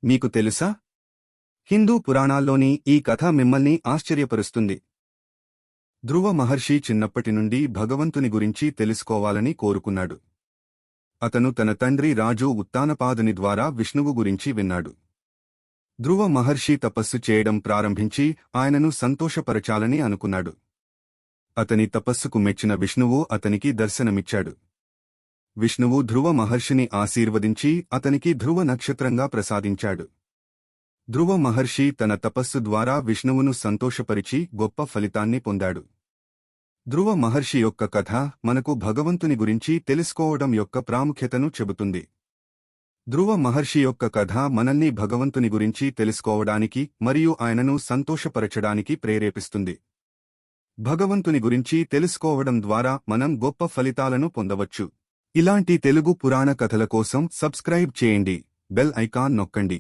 మీకు తెలుసా? హిందూ పురాణాల్లోని ఈ కథ మిమ్మల్ని ఆశ్చర్యపరుస్తుంది. ధ్రువ మహర్షి చిన్నప్పటి నుండి భగవంతుని గురించి తెలుసుకోవాలని కోరుకున్నాడు. అతను తన తండ్రి రాజు ఉత్తానపాదుని ద్వారా విష్ణువు గురించి విన్నాడు. ధ్రువ మహర్షి తపస్సు చేయడం ప్రారంభించి ఆయనను సంతోషపరచాలని అనుకున్నాడు. అతని తపస్సుకు మెచ్చిన విష్ణువు అతనికి దర్శనమిచ్చాడు. విష్ణువు ధ్రువ మహర్షిని ఆశీర్వదించి అతనికి ధ్రువ నక్షత్రంగా ప్రసాదించాడు. ధ్రువ మహర్షి తన తపస్సు ద్వారా విష్ణువును సంతోషపరిచి గొప్ప ఫలితాన్ని పొందాడు. ధ్రువ మహర్షి యొక్క కథ మనకు భగవంతుని గురించి తెలుసుకోవడం యొక్క ప్రాముఖ్యతను చెబుతుంది. ధ్రువ మహర్షి యొక్క కథ మనల్ని భగవంతుని గురించి తెలుసుకోవడానికి మరియు ఆయనను సంతోషపరచడానికి ప్రేరేపిస్తుంది. భగవంతుని గురించి తెలుసుకోవడం ద్వారా మనం గొప్ప ఫలితాలను పొందవచ్చు. ఇలాంటి తెలుగు పురాణ కథల కోసం సబ్స్క్రైబ్ చేయండి, బెల్ ఐకాన్ నొక్కండి.